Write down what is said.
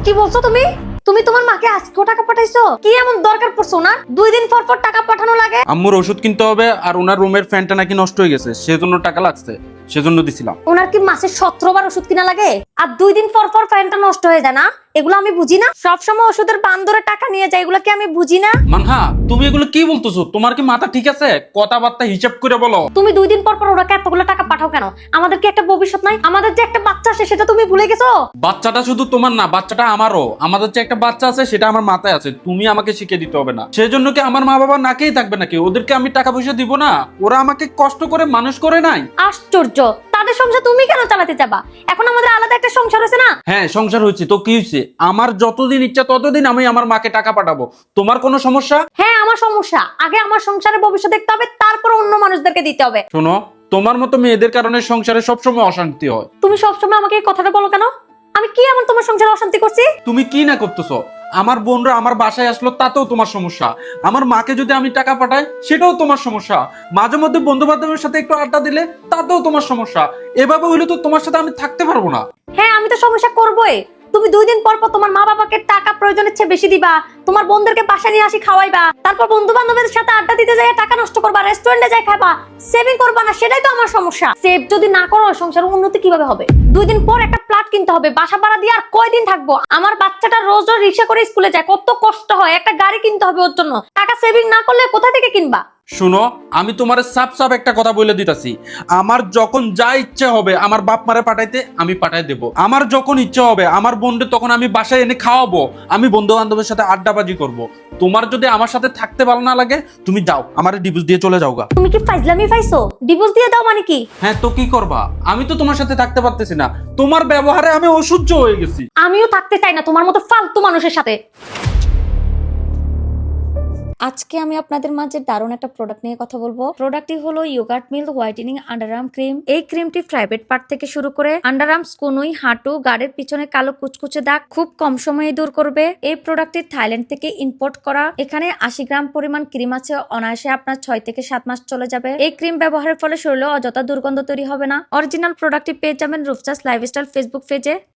কি বলছো তুমি? তুমি তোমার মাকে আজকেও টাকা পাঠাইছো? কি এমন দরকার পড়ছো না 2 দিন পর পর টাকা পাঠানো লাগে? আম্মুর ওষুধ কিনতে হবে আর ওনার রুমের ফ্যানটা নাকি নষ্ট হয়ে গেছে, সেজন্য টাকা লাগছে, সেজন্য দিছিলাম। ওনার কি মাসে 17 বার ওষুধ কিনা লাগে? আর 2 দিন পর পর ফ্যানটা নষ্ট হয়ে যায় না? এগুলো আমি বুঝি না। সব সময় ওষুধের বান্দরে টাকা নিয়ে যায়, এগুলো কি আমি বুঝি না? মানহা, তুমি এগুলো কি বলতেছো? তোমার কি মাথা ঠিক আছে? কথাবার্তা হিসাব করে বলো। তুমি 2 দিন পর পর ওনাকে এতগুলো টাকা পাঠাও কেন? আমাদের কি একটা ভবিষ্যৎ নাই? আমাদের যে একটা বাচ্চা আছে সেটা তুমি ভুলে গেছো? বাচ্চাটা শুধু তোমার না, বাচ্চাটা আমারও। আমাদের যে একটা বাচ্চা আছে সেটা আমার মাথায় আছে, তুমি আমাকে শিখিয়ে দিতে হবে না। সেজন্য কি আমার মা বাবা নাকেই থাকবে নাকি? ওদেরকে আমি টাকা পয়সা দিব না? ওরা আমাকে কষ্ট করে মানুষ করে নাই? আশ্চর্য, তাদের সংসার তুমি কেন চালাতে যাবা? এখন আমাদের আলাদা একটা সংসার হয়েছে না? হ্যাঁ, সংসার হয়েছে তো কি হয়েছে? আমার যতদিন ইচ্ছা ততদিন আমি আমার মাকে টাকা পাঠাবো। তোমার কোনো সমস্যা? হ্যাঁ, আমার সমস্যা। আগে আমার সংসারের ভবিষ্যৎ দেখতে হবে, তারপর অন্য মানুষদেরকে দিতে হবে। শোনো, তোমার মতো মেয়েদের কারণে সংসারে সবসময় অশান্তি হয়। তুমি সবসময় আমাকে এই কথাটা বলো কেন? আমি কি এমন তোমার সংসারে অশান্তি করছি? তুমি কি না করতেছো? আমার বোনরা আমার বাসায় আসলো তাতেও তোমার সমস্যা। আমার মাকে যদি আমি টাকা পাঠাই সেটাও তোমার সমস্যা। মাঝে মধ্যে বন্ধু বান্ধবের সাথে একটু আড্ডা দিলে তাতেও তোমার সমস্যা। এভাবে হইলে তো তোমার সাথে আমি থাকতে পারবো না। হ্যাঁ, আমি তো সমস্যা করবোই। তুমি 2 দিন পর পর তোমার মা বাবাকে টাকা প্রয়োজনের চেয়ে বেশি দিবা, তোমার বোনদেরকে বাসা নিয়ে আসি খাওয়াইবা, তারপর বন্ধু বান্ধবের সাথে আড্ডা দিতে যাই টাকা নষ্ট করবা, রেস্টুরেন্টে যাই খাবা, সেভিং করবা না। সেটাই তো আমার সমস্যা। সেভ যদি না করো সংসারের উন্নতি কিভাবে হবে? 2 দিন পর একটা ফ্ল্যাট কিনতে হবে, বাসা ভাড়া দিয়ে আর কয়দিন থাকবো? আমার বাচ্চাটা রোজ রোজ রিক্সা করে স্কুলে যায়, কত কষ্ট হয়। একটা গাড়ি কিনতে হবে ওর জন্য, টাকা সেভিং না করলে কোথা থেকে কিনবা? শুনো, আমি তোমার সাপ সাপ একটা কথা বলে দিতেছি। আমার যখন যা ইচ্ছা হবে আমার বাপ মারে পাঠাইতে আমি পাঠাই দেব। আমার যখন ইচ্ছা হবে আমার বন্ধু তখন আমি বাসায় এনে খাওয়াবো। আমি বন্ধু বান্ধবের সাথে আড্ডাবাজি করব। তোমার যদি আমার সাথে থাকতে ভালো না লাগে তুমি যাও, আমারে ডিভোর্স দিয়ে চলে যাওগা। তুমি কি ফাইজলামি পাইছো? ডিভোর্স দিয়ে দাও মানে কি? হ্যাঁ, তো কি করবা? আমি তো তোমার সাথে থাকতে পারতেছি না। তোমার ব্যবহারে আমি অসহ্য হয়ে গেছি। আমিও থাকতে চাই না তোমার মতো ফালতু মানুষের সাথে। আজকে আমি আপনাদের মাঝে দারুণ একটা প্রোডাক্ট নিয়ে কথা বলবো। প্রোডাক্টটি হলো ইয়োগার্ট মিল হোয়াইটেনিং আন্ডারআর্ম ক্রিম। এই ক্রিমটি প্রাইভেট পার্ট থেকে শুরু করে আন্ডারআর্মস, কনুই, হাঁটু, গাড়ির পিছনে কালো কুচকুচে দাগ খুব কম সময়ে দূর করবে। এই প্রোডাক্টটি থাইল্যান্ড থেকে ইম্পোর্ট করা। এখানে 80 গ্রাম পরিমাণ ক্রিম আছে, অনায়াসে আপনার 6 থেকে 7 মাস চলে যাবে। এই ক্রিম ব্যবহারের ফলে শরীরে অযথা দুর্গন্ধ তৈরি হবে না। অরিজিনাল প্রোডাক্টটি পেয়ে যাবেন রূপচাঁদ লাইফস্টাইল ফেসবুক পেজে।